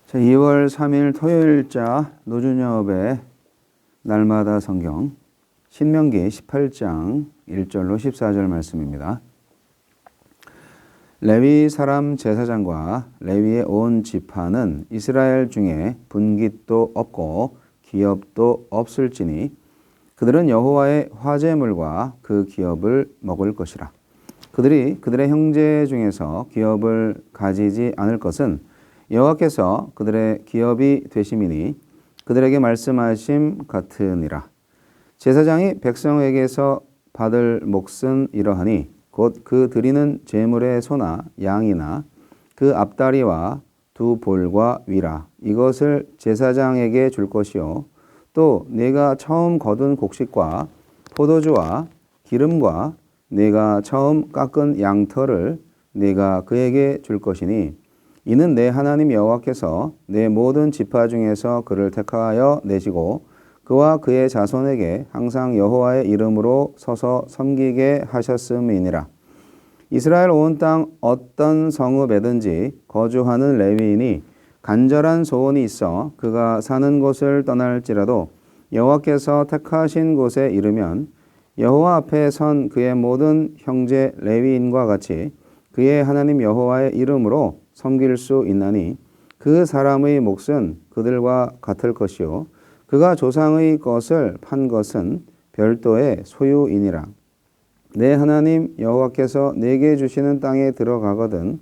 자, 2월 3일 토요일자 노준엽의 날마다 성경 신명기 18장 1절로 14절 말씀입니다. 레위 사람 제사장과 레위의 온 지파는 이스라엘 중에 분깃도 없고 기업도 없을지니 그들은 여호와의 화제물과 그 기업을 먹을 것이라. 그들이 그들의 형제 중에서 기업을 가지지 않을 것은 여호와께서 그들의 기업이 되심이니 그들에게 말씀하심 같으니라. 제사장이 백성에게서 받을 몫은 이러하니 곧 그 드리는 제물의 소나 양이나 그 앞다리와 두 볼과 위라. 이것을 제사장에게 줄 것이요 또 네가 처음 거둔 곡식과 포도주와 기름과 네가 처음 깎은 양털을 네가 그에게 줄 것이니 이는 내 하나님 여호와께서 내 모든 지파 중에서 그를 택하여 내시고 그와 그의 자손에게 항상 여호와의 이름으로 서서 섬기게 하셨음이니라. 이스라엘 온 땅 어떤 성읍에든지 거주하는 레위인이 간절한 소원이 있어 그가 사는 곳을 떠날지라도 여호와께서 택하신 곳에 이르면 여호와 앞에 선 그의 모든 형제 레위인과 같이 그의 하나님 여호와의 이름으로 섬길 수 있나니 그 사람의 몫은 그들과 같을 것이요 그가 조상의 것을 판 것은 별도의 소유이니라. 내 하나님 여호와께서 내게 주시는 땅에 들어가거든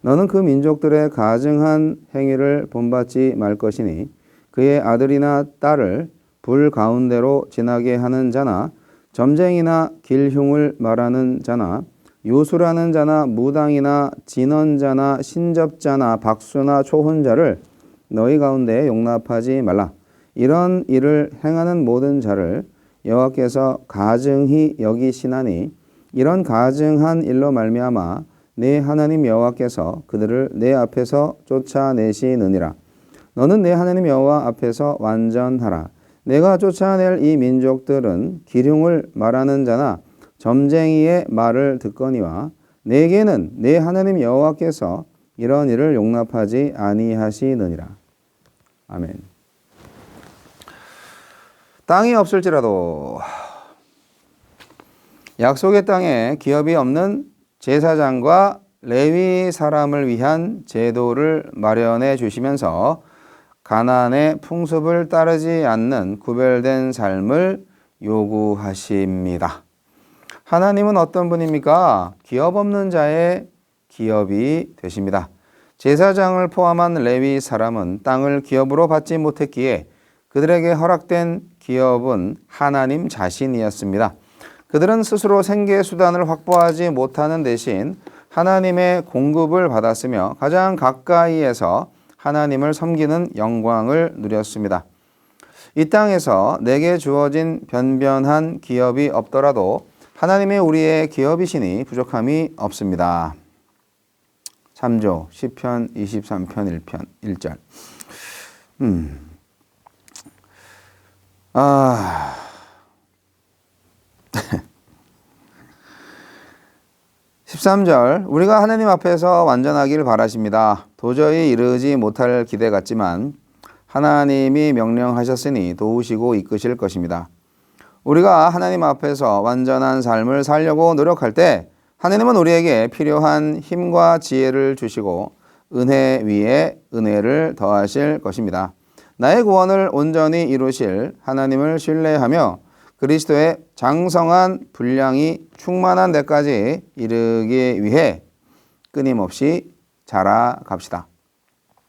너는 그 민족들의 가증한 행위를 본받지 말 것이니 그의 아들이나 딸을 불 가운데로 지나게 하는 자나 점쟁이나 길흉을 말하는 자나 요술하는 자나 무당이나 진언자나 신접자나 박수나 초혼자를 너희 가운데 용납하지 말라. 이런 일을 행하는 모든 자를 여호와께서 가증히 여기시나니 이런 가증한 일로 말미암아 내 하나님 여호와께서 그들을 내 앞에서 쫓아내시느니라. 너는 내 하나님 여호와 앞에서 완전하라. 내가 쫓아낼 이 민족들은 기륭을 말하는 자나 점쟁이의 말을 듣거니와 내게는 내 하나님 여호와께서 이런 일을 용납하지 아니하시느니라. 아멘. 땅이 없을지라도 약속의 땅에 기업이 없는 제사장과 레위 사람을 위한 제도를 마련해 주시면서 가나안의 풍습을 따르지 않는 구별된 삶을 요구하십니다. 하나님은 어떤 분입니까? 기업 없는 자의 기업이 되십니다. 제사장을 포함한 레위 사람은 땅을 기업으로 받지 못했기에 그들에게 허락된 기업은 하나님 자신이었습니다. 그들은 스스로 생계 수단을 확보하지 못하는 대신 하나님의 공급을 받았으며 가장 가까이에서 하나님을 섬기는 영광을 누렸습니다. 이 땅에서 내게 주어진 변변한 기업이 없더라도 하나님의 우리의 기업이시니 부족함이 없습니다. 3조 시편 23편 1절 13절 우리가 하나님 앞에서 완전하길 바라십니다. 도저히 이르지 못할 기대 같지만 하나님이 명령하셨으니 도우시고 이끄실 것입니다. 우리가 하나님 앞에서 완전한 삶을 살려고 노력할 때 하나님은 우리에게 필요한 힘과 지혜를 주시고 은혜 위에 은혜를 더하실 것입니다. 나의 구원을 온전히 이루실 하나님을 신뢰하며 그리스도의 장성한 분량이 충만한 데까지 이르기 위해 끊임없이 자라갑시다.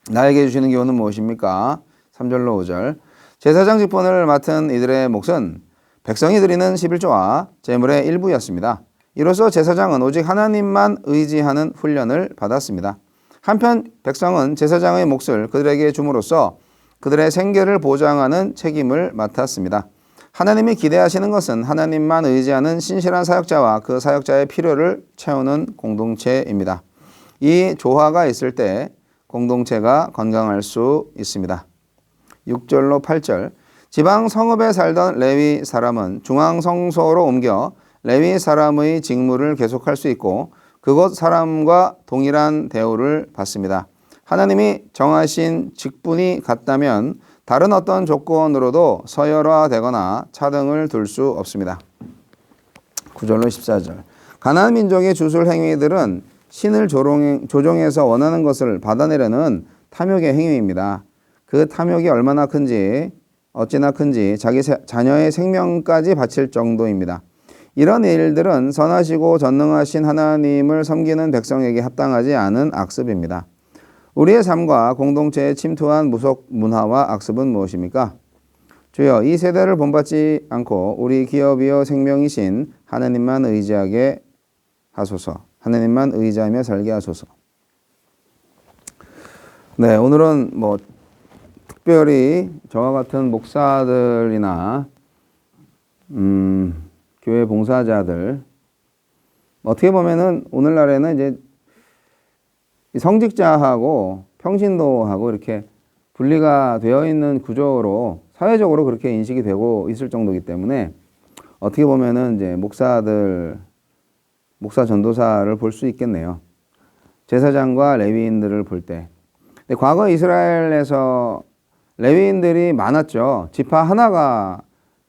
나에게 주시는 교훈은 무엇입니까? 3절로 5절 제사장 직분을 맡은 이들의 몫은 백성이 드리는 11조와 제물의 일부였습니다. 이로써 제사장은 오직 하나님만 의지하는 훈련을 받았습니다. 한편 백성은 제사장의 몫을 그들에게 줌으로써 그들의 생계를 보장하는 책임을 맡았습니다. 하나님이 기대하시는 것은 하나님만 의지하는 신실한 사역자와 그 사역자의 필요를 채우는 공동체입니다. 이 조화가 있을 때 공동체가 건강할 수 있습니다. 6절로 8절 지방 성읍에 살던 레위 사람은 중앙 성소로 옮겨 레위 사람의 직무를 계속할 수 있고 그곳 사람과 동일한 대우를 받습니다. 하나님이 정하신 직분이 같다면 다른 어떤 조건으로도 서열화되거나 차등을 둘 수 없습니다. 9절로 14절. 가나안 민족의 주술 행위들은 신을 조종해서 원하는 것을 받아내려는 탐욕의 행위입니다. 그 탐욕이 얼마나 큰지, 어찌나 큰지 자기 자녀의 생명까지 바칠 정도입니다. 이런 일들은 선하시고 전능하신 하나님을 섬기는 백성에게 합당하지 않은 악습입니다. 우리의 삶과 공동체에 침투한 무속 문화와 악습은 무엇입니까? 주여, 이 세대를 본받지 않고 우리 기업이요 생명이신 하나님만 의지하게 하소서. 하나님만 의지하며 살게 하소서. 네, 오늘은 특별히 저와 같은 목사들이나 교회 봉사자들, 어떻게 보면은 오늘날에는 이제 성직자하고 평신도하고 이렇게 분리가 되어 있는 구조로 사회적으로 그렇게 인식이 되고 있을 정도이기 때문에 어떻게 보면은 이제 목사들, 목사 전도사를 볼 수 있겠네요. 제사장과 레위인들을 볼 때. 근데 과거 이스라엘에서 레위인들이 많았죠. 지파 하나가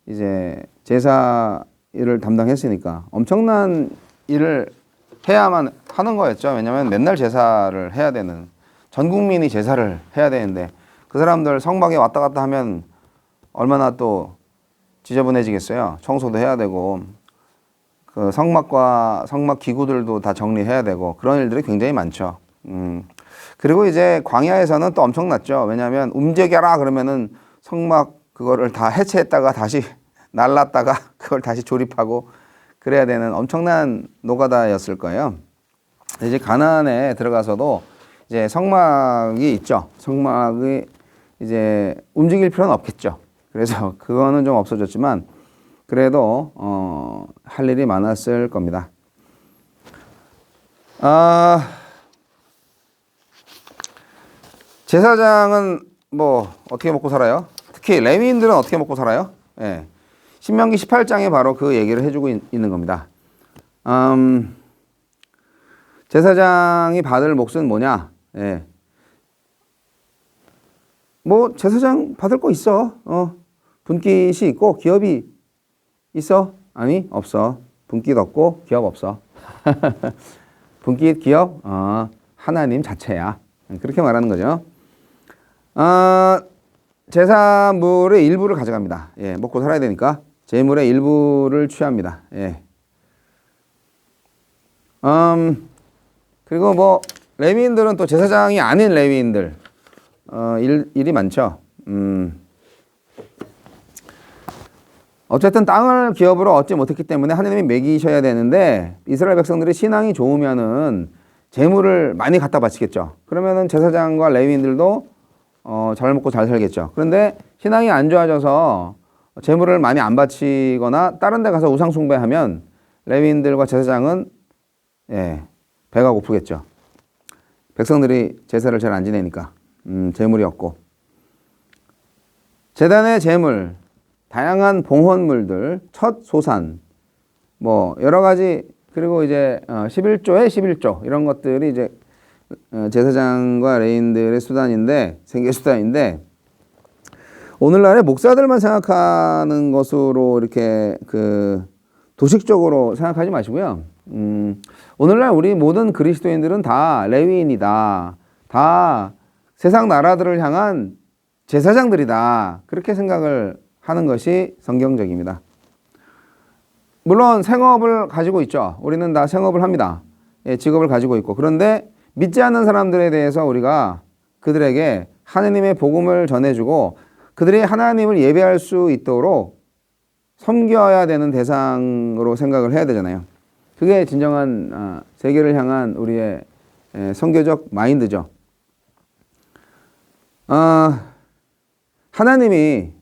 이제 제사 일을 담당했으니까 엄청난 일을 해야만 하는 거였죠. 왜냐하면 맨날 제사를 해야 되는, 전 국민이 제사를 해야 되는데 그 사람들 성막에 왔다 갔다 하면 얼마나 또 지저분해지겠어요. 청소도 해야 되고 그 성막과 성막 기구들도 다 정리해야 되고 그런 일들이 굉장히 많죠. 그리고 이제 광야에서는 또 엄청났죠. 왜냐하면 움직여라 그러면은 성막 그거를 다 해체했다가 다시 날랐다가 그걸 다시 조립하고 그래야 되는 엄청난 노가다였을 거예요. 이제 가나안에 들어가서도 이제 성막이 있죠. 성막이 이제 움직일 필요는 없겠죠. 그래서 그거는 좀 없어졌지만 그래도 할 일이 많았을 겁니다. 제사장은 어떻게 먹고 살아요? 특히 레위인들은 어떻게 먹고 살아요? 예. 신명기 18장에 바로 그 얘기를 해주고 있는 겁니다. 제사장이 받을 몫은 뭐냐? 예. 제사장 받을 거 있어. 분깃이 있고 기업이 있어? 아니, 없어. 분깃 없고 기업 없어. 분깃, 기업, 하나님 자체야. 그렇게 말하는 거죠. 제사물의 일부를 가져갑니다. 예, 먹고 살아야 되니까 제물의 일부를 취합니다. 예. 그리고 레위인들은 또 제사장이 아닌 레위인들 일이 많죠. 어쨌든 땅을 기업으로 얻지 못했기 때문에 하나님이 먹이셔야 되는데 이스라엘 백성들이 신앙이 좋으면은 제물을 많이 갖다 바치겠죠. 그러면은 제사장과 레위인들도 잘 먹고 잘 살겠죠. 그런데 신앙이 안 좋아져서 제물을 많이 안 바치거나 다른 데 가서 우상 숭배하면 레위인들과 제사장은 배가 고프겠죠. 백성들이 제사를 잘 안 지내니까 제물이 없고 제단의 제물, 다양한 봉헌물들, 첫 소산, 여러 가지 그리고 이제 11조에 11조 이런 것들이 이제 제사장과 레위인들의 수단인데 생계 수단인데 오늘날의 목사들만 생각하는 것으로 이렇게 도식적으로 생각하지 마시고요. 오늘날 우리 모든 그리스도인들은 다 레위인이다. 다 세상 나라들을 향한 제사장들이다. 그렇게 생각을 하는 것이 성경적입니다. 물론 생업을 가지고 있죠. 우리는 다 생업을 합니다. 직업을 가지고 있고. 그런데 믿지 않는 사람들에 대해서 우리가 그들에게 하나님의 복음을 전해주고 그들이 하나님을 예배할 수 있도록 섬겨야 되는 대상으로 생각을 해야 되잖아요. 그게 진정한 세계를 향한 우리의 선교적 마인드죠. 하나님이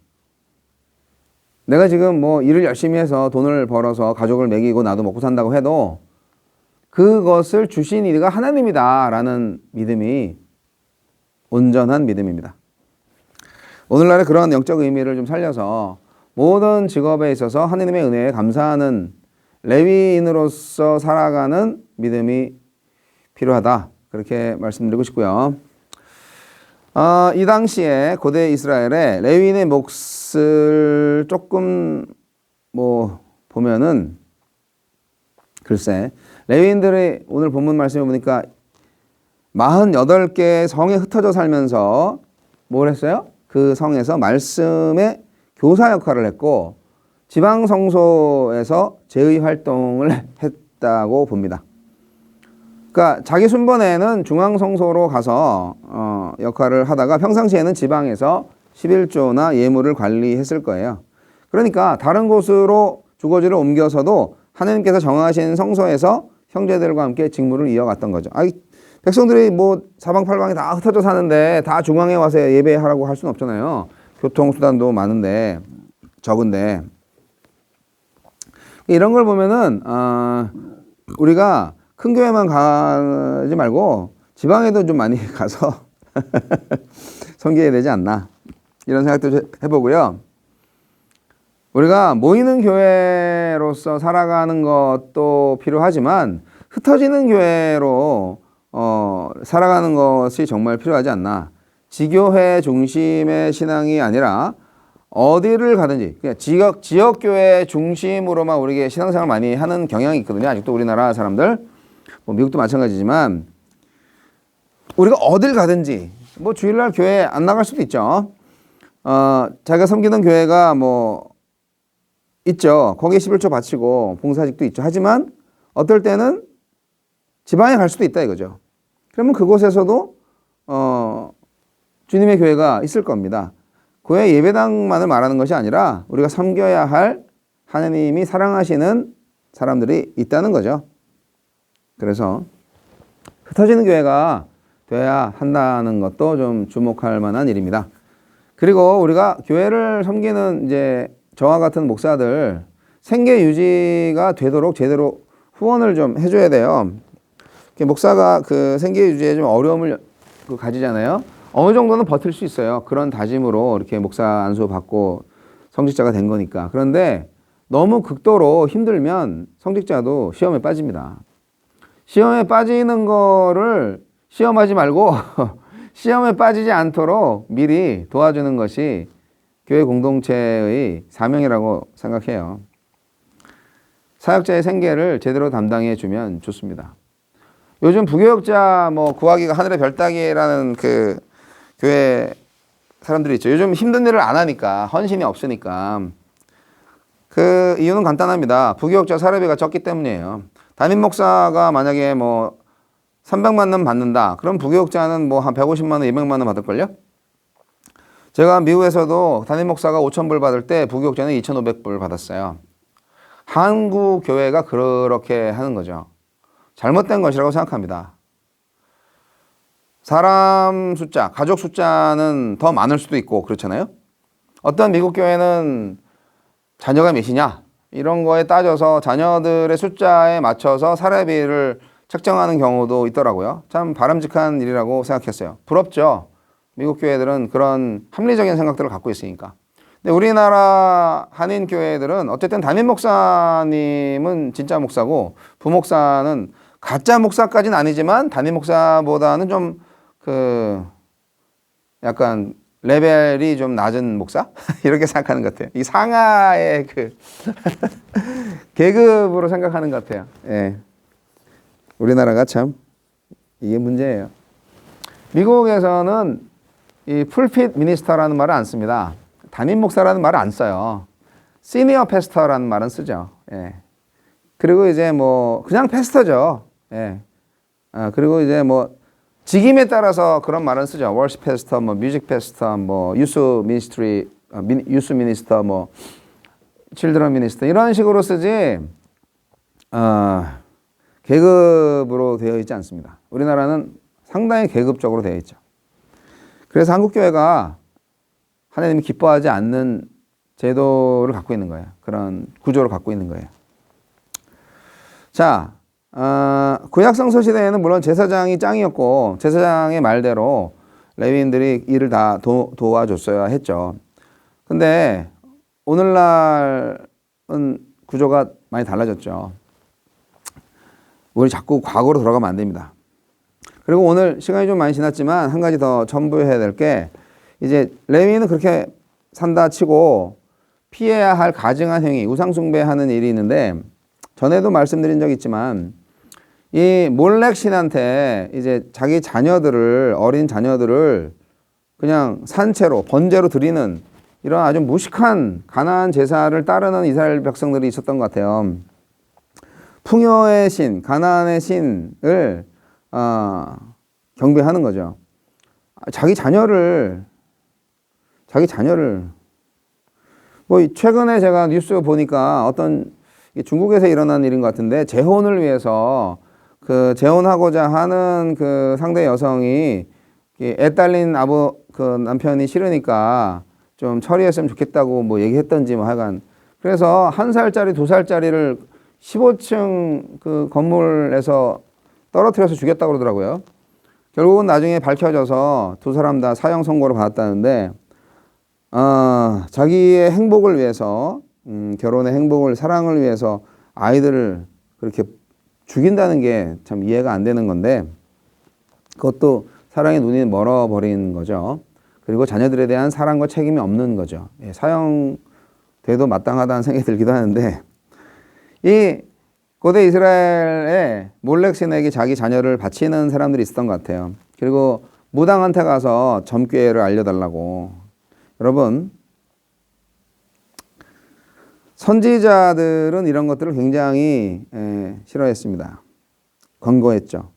내가 지금 일을 열심히 해서 돈을 벌어서 가족을 먹이고 나도 먹고 산다고 해도 그것을 주신 이가 하나님이다라는 믿음이 온전한 믿음입니다. 오늘날의 그런 영적 의미를 좀 살려서 모든 직업에 있어서 하나님의 은혜에 감사하는 레위인으로서 살아가는 믿음이 필요하다. 그렇게 말씀드리고 싶고요. 이 당시에 고대 이스라엘의 레위인의 몫을 조금 뭐 보면은 글쎄 레위인들의 오늘 본문 말씀을 보니까 48개 성에 흩어져 살면서 뭘 했어요? 그 성에서 말씀의 교사 역할을 했고 지방 성소에서 제의 활동을 했다고 봅니다. 그러니까 자기 순번에는 중앙 성소로 가서 역할을 하다가 평상시에는 지방에서 11조나 예물을 관리했을 거예요. 그러니까 다른 곳으로 주거지를 옮겨서도 하나님께서 정하신 성소에서 형제들과 함께 직무를 이어갔던 거죠. 백성들이 뭐 사방팔방에 다 흩어져 사는데 다 중앙에 와서 예배하라고 할 수는 없잖아요. 교통수단도 많은데 적은데 이런 걸 보면은 우리가 큰 교회만 가지 말고 지방에도 좀 많이 가서 섬겨야 되지 않나 이런 생각도 해보고요. 우리가 모이는 교회로서 살아가는 것도 필요하지만 흩어지는 교회로 살아가는 것이 정말 필요하지 않나. 지교회 중심의 신앙이 아니라 어디를 가든지 그냥 지역 교회 중심으로만 우리가 신앙생활 많이 하는 경향이 있거든요. 아직도 우리나라 사람들, 뭐 미국도 마찬가지지만 우리가 어딜 가든지 뭐 주일날 교회 안 나갈 수도 있죠. 자기가 섬기는 교회가 뭐 있죠. 거기에 11조 바치고 봉사직도 있죠. 하지만 어떨 때는 지방에 갈 수도 있다 이거죠. 그러면 그곳에서도 주님의 교회가 있을 겁니다. 교회 예배당만을 말하는 것이 아니라 우리가 섬겨야 할 하나님이 사랑하시는 사람들이 있다는 거죠. 그래서 흩어지는 교회가 돼야 한다는 것도 좀 주목할 만한 일입니다. 그리고 우리가 교회를 섬기는 이제 저와 같은 목사들 생계 유지가 되도록 제대로 후원을 좀 해줘야 돼요. 목사가 그 생계 유지에 좀 어려움을 가지잖아요. 어느 정도는 버틸 수 있어요. 그런 다짐으로 이렇게 목사 안수 받고 성직자가 된 거니까. 그런데 너무 극도로 힘들면 성직자도 시험에 빠집니다. 시험에 빠지는 거를 시험하지 말고 시험에 빠지지 않도록 미리 도와주는 것이 교회 공동체의 사명이라고 생각해요. 사역자의 생계를 제대로 담당해 주면 좋습니다. 요즘 부교역자 뭐 구하기가 하늘의 별 따기라는 그 교회 사람들이 있죠. 요즘 힘든 일을 안 하니까 헌신이 없으니까 그 이유는 간단합니다. 부교역자 사례비가 적기 때문이에요. 담임 목사가 만약에 뭐 300만 원 받는다. 그럼 부교역자는 뭐 한 150만 원, 200만 원 받을걸요? 제가 미국에서도 담임 목사가 5,000불 받을 때 부교역자는 2,500불 받았어요. 한국 교회가 그렇게 하는 거죠. 잘못된 것이라고 생각합니다. 사람 숫자, 가족 숫자는 더 많을 수도 있고 그렇잖아요. 어떤 미국 교회는 자녀가 몇이냐 이런 거에 따져서 자녀들의 숫자에 맞춰서 사례비를 책정하는 경우도 있더라고요. 참 바람직한 일이라고 생각했어요. 부럽죠. 미국 교회들은 그런 합리적인 생각들을 갖고 있으니까. 근데 우리나라 한인 교회들은 어쨌든 담임 목사님은 진짜 목사고 부목사는 가짜 목사까지는 아니지만 담임 목사보다는 좀 약간 레벨이 좀 낮은 목사? 이렇게 생각하는 것 같아요. 이 상하의 계급으로 생각하는 것 같아요. 예. 우리나라가 참 이게 문제예요. 미국에서는 이 풀핏 미니스터라는 말을 안 씁니다. 담임 목사라는 말을 안 써요. 시니어 패스터라는 말은 쓰죠. 예. 그리고 이제 뭐 그냥 패스터죠. 예. 그리고 이제 뭐 직임에 따라서 그런 말은 쓰죠. 월십 패스터, 뭐 뮤직 패스터, 뭐 유스 미니스트리, 유스 미니스터, 뭐 칠드런 미니스터 이런 식으로 쓰지 계급으로 되어 있지 않습니다. 우리나라는 상당히 계급적으로 되어 있죠. 그래서 한국 교회가 하나님이 기뻐하지 않는 제도를 갖고 있는 거예요. 그런 구조를 갖고 있는 거예요. 자, 구약성서 시대에는 물론 제사장이 짱이었고 제사장의 말대로 레위인들이 일을 다 도와줬어야 했죠. 근데 오늘날은 구조가 많이 달라졌죠. 우리 자꾸 과거로 돌아가면 안 됩니다. 그리고 오늘 시간이 좀 많이 지났지만 한 가지 더 첨부해야 될 게 이제 레위인은 그렇게 산다 치고 피해야 할 가증한 행위, 우상 숭배하는 일이 있는데 전에도 말씀드린 적이 있지만 이 몰렉 신한테 이제 자기 자녀들을 어린 자녀들을 그냥 산채로 번제로 드리는 이런 아주 무식한 가나안 제사를 따르는 이스라엘 백성들이 있었던 것 같아요. 풍요의 신, 가나안의 신을 경배하는 거죠. 자기 자녀를 뭐 최근에 제가 뉴스 보니까 어떤 중국에서 일어난 일인 것 같은데 재혼을 위해서 그 재혼하고자 하는 그 상대 여성이 애 딸린 그 남편이 싫으니까 좀 처리했으면 좋겠다고 뭐 얘기했던지 뭐 하여간 그래서 1살짜리 2살짜리를 15층 그 건물에서 떨어뜨려서 죽였다고 그러더라고요. 결국은 나중에 밝혀져서 두 사람 다 사형 선고를 받았다는데 자기의 행복을 위해서 결혼의 행복을 사랑을 위해서 아이들을 그렇게 죽인다는 게 참 이해가 안 되는 건데 그것도 사랑의 눈이 멀어버린 거죠. 그리고 자녀들에 대한 사랑과 책임이 없는 거죠. 예, 사형돼도 마땅하다는 생각이 들기도 하는데 이 고대 이스라엘에 몰렉신에게 자기 자녀를 바치는 사람들이 있었던 것 같아요. 그리고 무당한테 가서 점괘를 알려달라고. 여러분 선지자들은 이런 것들을 굉장히 싫어했습니다. 권고했죠.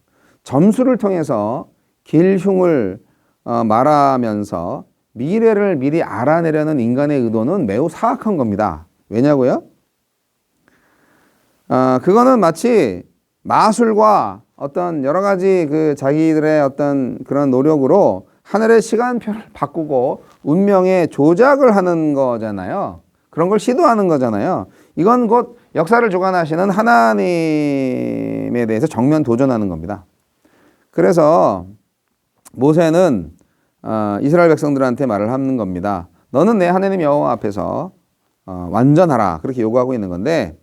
점수를 통해서 길흉을 말하면서 미래를 미리 알아내려는 인간의 의도는 매우 사악한 겁니다. 왜냐고요? 그거는 마치 마술과 어떤 여러 가지 그 자기들의 어떤 그런 노력으로 하늘의 시간표를 바꾸고 운명의 조작을 하는 거잖아요. 그런 걸 시도하는 거잖아요. 이건 곧 역사를 주관하시는 하나님에 대해서 정면 도전하는 겁니다. 그래서 모세는 이스라엘 백성들한테 말을 하는 겁니다. 너는 내 하나님 여호와 앞에서 완전하라. 그렇게 요구하고 있는 건데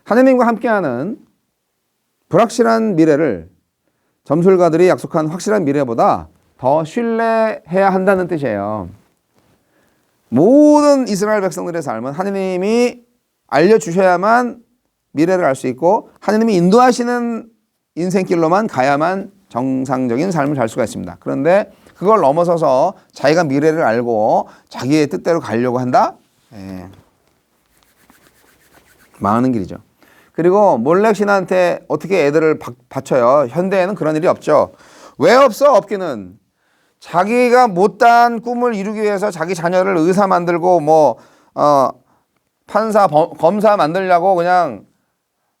하나님과 함께하는 불확실한 미래를 점술가들이 약속한 확실한 미래보다 더 신뢰해야 한다는 뜻이에요. 모든 이스라엘 백성들의 삶은 하나님이 알려주셔야만 미래를 알 수 있고 하나님이 인도하시는 인생길로만 가야만 정상적인 삶을 살 수가 있습니다. 그런데 그걸 넘어서서 자기가 미래를 알고 자기의 뜻대로 가려고 한다? 망하는 길이죠. 그리고 몰렉 신한테 어떻게 애들을 바쳐요? 현대에는 그런 일이 없죠. 왜 없어? 없기는. 자기가 못다한 꿈을 이루기 위해서 자기 자녀를 의사 만들고 뭐 판사, 검사 만들려고 그냥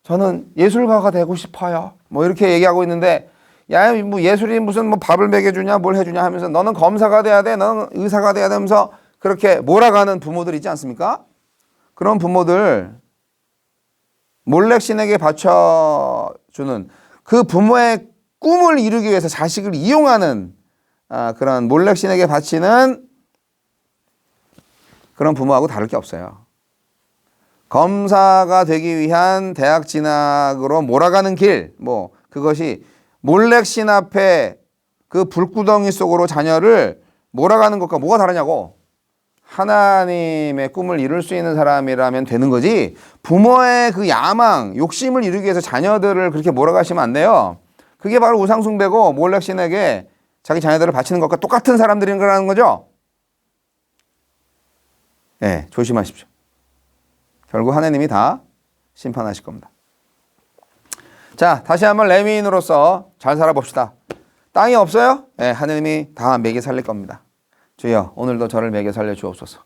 저는 예술가가 되고 싶어요. 뭐 이렇게 얘기하고 있는데 야, 뭐 예술이 무슨 뭐 밥을 먹여주냐 뭘 해주냐 하면서 너는 검사가 돼야 돼, 너는 의사가 돼야 되면서 그렇게 몰아가는 부모들 있지 않습니까? 그런 부모들 몰렉 신에게 바쳐주는 그 부모의 꿈을 이루기 위해서 자식을 이용하는 그런 몰렉 신에게 바치는 그런 부모하고 다를 게 없어요. 검사가 되기 위한 대학 진학으로 몰아가는 길, 뭐 그것이 몰렉 신 앞에 그 불구덩이 속으로 자녀를 몰아가는 것과 뭐가 다르냐고. 하나님의 꿈을 이룰 수 있는 사람이라면 되는 거지 부모의 그 야망, 욕심을 이루기 위해서 자녀들을 그렇게 몰아가시면 안 돼요. 그게 바로 우상숭배고 몰렉 신에게 자기 자녀들을 바치는 것과 똑같은 사람들인 거라는 거죠. 네, 조심하십시오. 결국 하나님이 다 심판하실 겁니다. 자, 다시 한번 레위인으로서 잘 살아봅시다. 땅이 없어요? 네, 하나님이 다 먹여 살릴 겁니다. 주여, 오늘도 저를 먹여 살려 주옵소서.